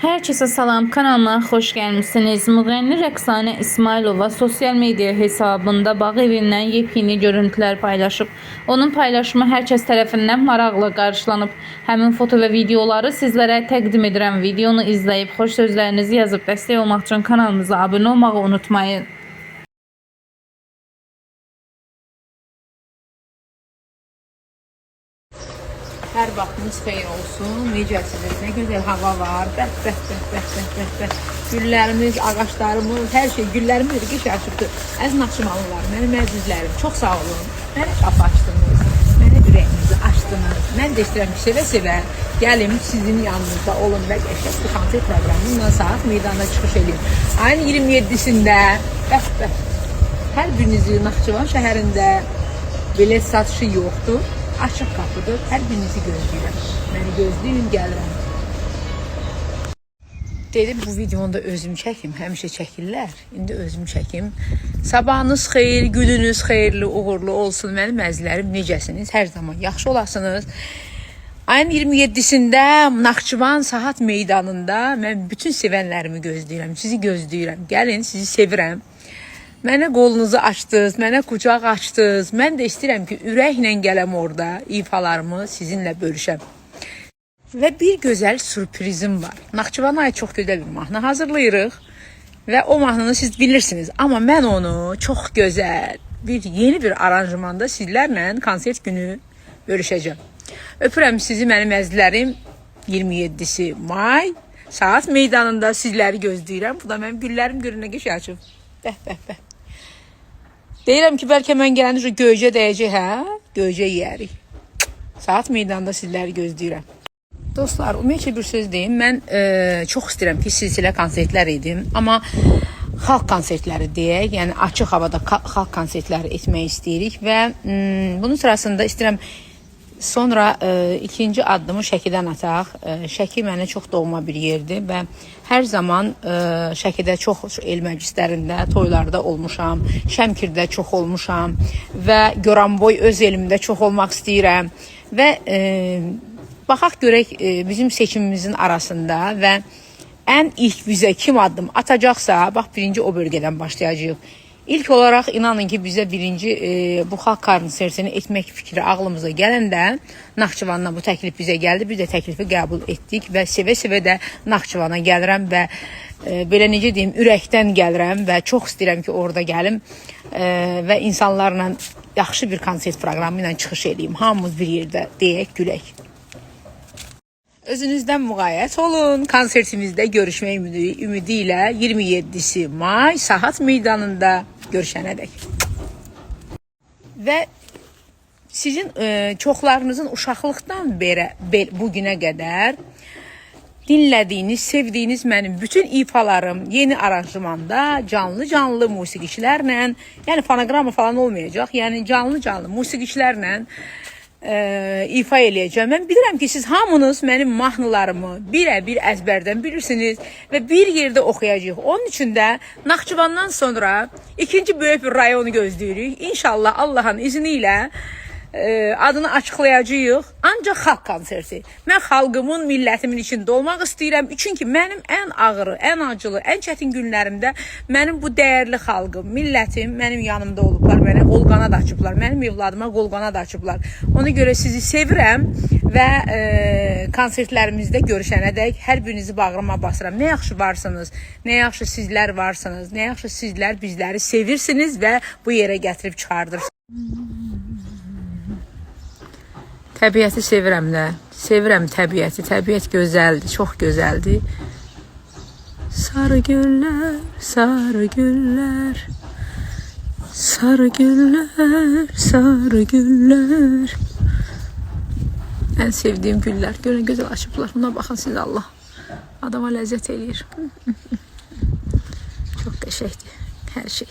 Herkese salam, kanalıma hoş gelmişsiniz. Müğənni Rəqsanə İsmailova sosyal medya hesabında bağ evindən yepyeni görüntülər paylaşıb. Onun paylaşımı hər kəs tərəfindən maraqla qarşılanıb. Həmin foto və videoları sizlərə təqdim edirəm. Videonu izləyib xoş sözlərinizi yazıb dəstək olmaq üçün kanalımıza abunə olmağı unutmayın. Hər vaxtınız xeyir olsun. Necəsiniz? Nə gözəl hava var. Bəh. Güllərimiz, ağaçlarımız, hər şey, güllərimiz qış açıbdır. Əziz Naxçıvanlılar, mənim əzizlərim, çox sağ olun. Mənə qapı açdınız, mənə ürəyinizi açdınız. Mən də istəyirəm ki, sevə-sevə gəlim sizin yanınızda olun və qəşəng bu konsert proqramıyla saat meydana çıxış edeyim. Ayın 27-sində hər birinizi Naxçıvan şəhərində bilet satışı yoxdur. Açıq qapıdır. Hər birinizi gözləyirəm. Məni gözləyin, gəlirəm. Dedim bu videonu da özüm çəkim. Həmişə çəkirlər. İndi özüm çəkim. Sabahınız xeyir, gününüz xeyirli, uğurlu olsun. Mənim əzizlərim, necəsiniz? Hər zaman yaxşı olasınız. Ayın 27-sində Naxçıvan Saat Meydanında mən bütün sevənlərimi gözləyirəm. Sizi gözləyirəm. Gəlin, sizi sevirəm. Mənə qolunuzu açdınız, mənə qucaq açdınız. Mən də istəyirəm ki, ürəklə gələm orada, ifalarımı sizinlə bölüşəm. Və bir gözəl sürprizim var. Naxçıvana ait çox gözəl bir mahnı hazırlayırıq. Və o mahnını siz bilirsiniz. Amma mən onu çox gözəl, yeni bir aranjmanda sizlərlə konsert günü bölüşəcəm. Öpürəm sizi, mənim əzizlərim. 27-si may, Saat Meydanında sizləri gözləyirəm. Bu da mənim güllərim görünə qəşəng açıb. Bəh. Deyirəm ki, bəlkə mən gələndə Göycə dəyəcək, hə? Göycə yeyərik. Saat Meydanında sizləri gözləyirəm. Dostlar, ümumiyyətlə bir söz deyim. Mən çox istəyirəm ki, silsilə konsertlər edim. Amma xalq konsertləri deyək, yəni açıq havada xalq konsertləri etmək istəyirik. Və bunun sırasında istəyirəm sonra ikinci addımı Şəkidən ataq. Şəki mənə çox doğma bir yerdir və hər zaman Şəkidə çox el məclislərində, toylarda olmuşam, Şəmkirdə çox olmuşam və Goranboy öz elimdə çox olmaq istəyirəm. Və baxaq görək bizim seçimimizin arasında və ən ilk bizə kim addım atacaqsa, bax birinci o bölgədən başlayacağıq. İlk olaraq inanın ki, bizə birinci bu xalq konsertini etmək fikri ağlımıza gələndə Naxçıvandan bu təklif bizə gəldi. Biz də təklifi qəbul etdik və sevə-sevə də Naxçıvana gəlirəm və belə necə deyim, ürəkdən gəlirəm və çox istəyirəm ki, orada gəlim və insanlarla yaxşı bir konsert proqramı ilə çıxış edeyim. Hamımız bir yerdə deyək, gülək. Özünüzdən müğayət olun. Konsertimizdə görüşmək ümidi ilə 27-si may Saat Meydanında görüşənədək. Və sizin çoxlarınızın uşaqlıqdan beri bugünə qədər dinlədiyiniz, sevdiyiniz mənim bütün ifalarım yeni aranjmanda canlı musiqiçilərlə, yəni fonoqrama falan olmayacaq, yəni canlı musiqiçilərlə ifa eləyəcəm. Mən bilirəm ki, siz hamınız mənim mahnılarımı birə-bir əzbərdən bilirsiniz və bir yerdə oxuyacağıq. Onun üçün də Naxçıvandan sonra ikinci böyük bir rayonu gözləyirik. İnşallah Allahın izni ilə adını açıqlayacağıq. Ancaq xalq konserti. Mən xalqımın, millətimin içində olmaq istəyirəm. Çünki mənim ən ağrı, ən acılı, ən çətin günlərimdə mənim bu dəyərli xalqım, millətim mənim yanımda olublar. Mənə qolqanad açıblar. Mənim evladıma qolqanad açıblar. Ona görə sizi sevirəm və konsertlərimizdə görüşənədək hər birinizi bağrıma basıram. Nə yaxşı varsınız, nə yaxşı sizlər varsınız, nə yaxşı sizlər bizləri sevirsiniz və bu yerə gətirib çıxardırsınız. Təbiəti sevirəm də. Sevirəm təbiəti. Təbiət gözəldir, çox gözəldir. Sarı güllər, sarı güllər. Sarı güllər, sarı güllər. Ən sevdiyim güllər. Görün, gözəl açıblar. Buna baxın siz, Allah. Adama ləzzət eləyir. Çox qəşəkdir hər şey.